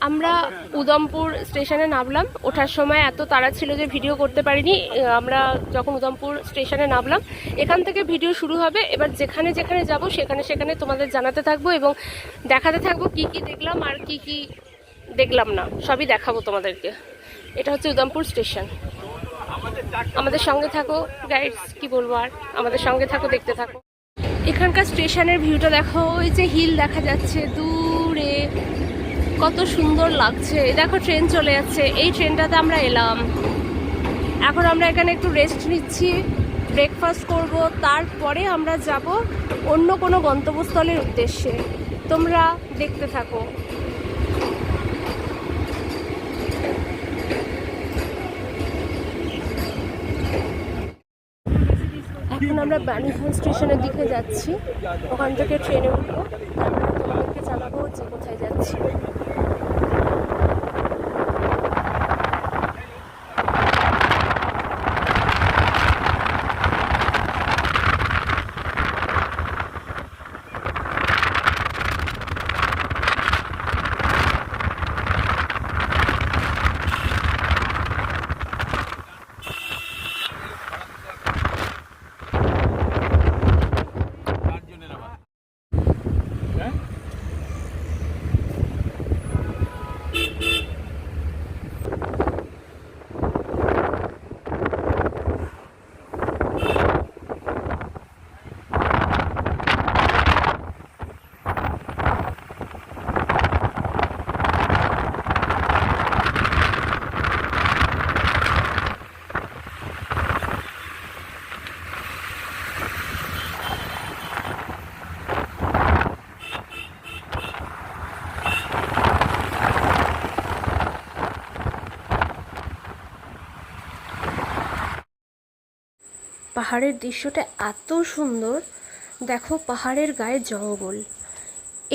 আমরা উদমপুর স্টেশনে নামলাম। ওঠার সময় এত তাড়া ছিল যে ভিডিও করতে পারিনি। আমরা যখন উদমপুর স্টেশনে নামলাম, এখান থেকে ভিডিও শুরু হবে। এবার যেখানে যেখানে যাব সেখানে সেখানে তোমাদের জানাতে থাকবো এবং দেখাতে থাকবো কি কি দেখলাম আর কি কি দেখলাম না, সবই দেখাবো তোমাদেরকে। এটা হচ্ছে উদমপুর স্টেশন। আমাদের সঙ্গে থাকো গাইডস, কি বলবো আর, আমাদের সঙ্গে থাকো, দেখতে থাকো। এখানকার স্টেশনের ভিউটা দেখো, ওই যে হিল দেখা যাচ্ছে দূরে, কত সুন্দর লাগছে। দেখো ট্রেন চলে যাচ্ছে, এই ট্রেনটাতে আমরা এলাম। এখন আমরা এখানে একটু রেস্ট নিচ্ছি, ব্রেকফাস্ট করব, তারপরে আমরা যাব অন্য কোনো গন্তব্যস্থলের উদ্দেশ্যে। তোমরা দেখতে থাকো। এখন আমরা বানিহাল স্টেশনের দিকে যাচ্ছি, ওখান থেকে ট্রেনে উঠবো, তারপরে তোমাদেরকে জানাবো যে কোথায় যাচ্ছি। পাহাড়ের দৃশ্যটা এত সুন্দর, দেখো পাহাড়ের গায়ে জঙ্গল,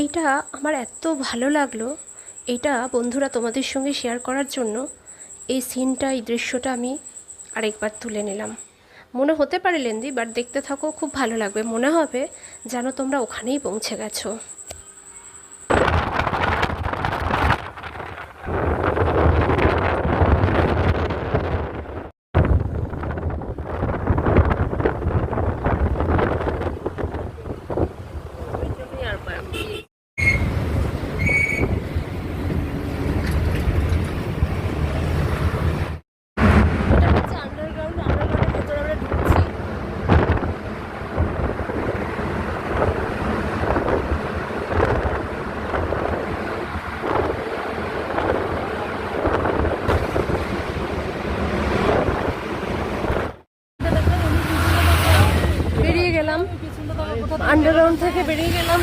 এইটা আমার এত ভালো লাগলো। এটা বন্ধুরা তোমাদের সঙ্গে শেয়ার করার জন্য এই সিনটা, এই দৃশ্যটা আমি আরেকবার তুলে নিলাম। মনে হতে পারে লেন্দি, বাট দেখতে থাকো, খুব ভালো লাগবে। মনে হবে যেন তোমরা ওখানেই পৌঁছে গেছো। আন্ডারগ্রাউন্ড থেকে বেরিয়ে গেলাম।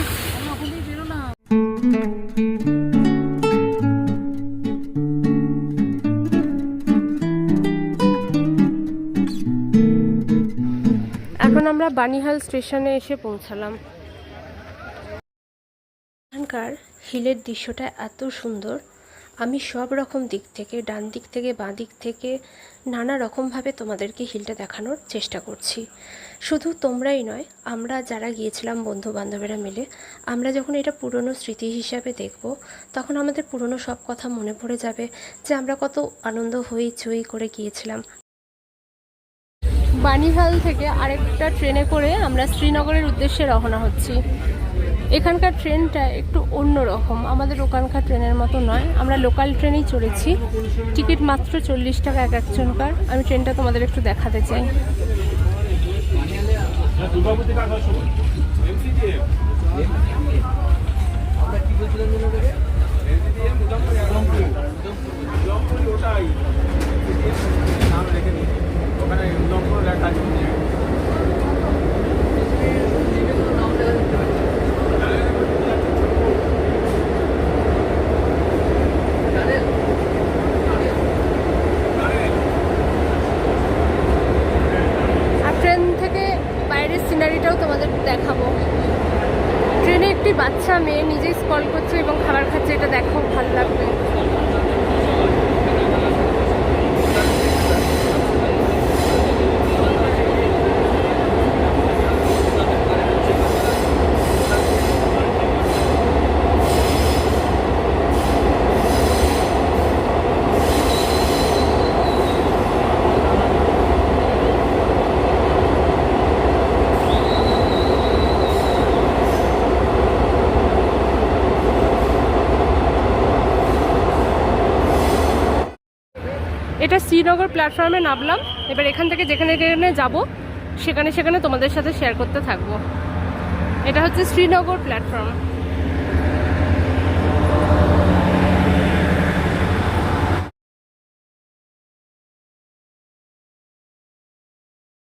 এখন আমরা বানিহাল স্টেশনে এসে পৌঁছালাম। এখানকার হিলের দৃশ্যটা এত সুন্দর, আমি সব রকম দিক থেকে, ডান দিক থেকে বাঁ দিক থেকে, নানা রকমভাবে তোমাদেরকে হিলটা দেখানোর চেষ্টা করছি। শুধু তোমরাই নয়, আমরা যারা গিয়েছিলাম বন্ধু বান্ধবেরা মিলে, আমরা যখন এটা পুরনো স্মৃতি হিসাবে দেখব, তখন আমাদের পুরনো সব কথা মনে পড়ে যাবে যে আমরা কত আনন্দ হইচই করে গিয়েছিলাম। বানিহাল থেকে আরেকটা ট্রেনে করে আমরা শ্রীনগরের উদ্দেশ্যে রওনা হচ্ছি। এখানকার ট্রেনটা একটু অন্য রকম, আমাদের ওখানকার ট্রেনের মতো নয়। আমরা লোকাল ট্রেনেই চড়েছি, টিকিট মাত্র 40 টাকা এক একজনকার। আমি ট্রেনটা তোমাদের একটু দেখাতে চাই। সিনারিটাও তোমাদের দেখাবো। ট্রেনে একটি বাচ্চা মেয়ে নিজেই স্ক্রল করছে এবং খাবার খাচ্ছে, এটা দেখো, ভালো লাগবে। এটা শ্রীনগর প্ল্যাটফর্মে নামলাম। এবার এখান থেকে যেখানে যেখানে যাব সেখানে সেখানে তোমাদের সাথে শেয়ার করতে থাকবো। এটা হচ্ছে শ্রীনগর প্ল্যাটফর্ম।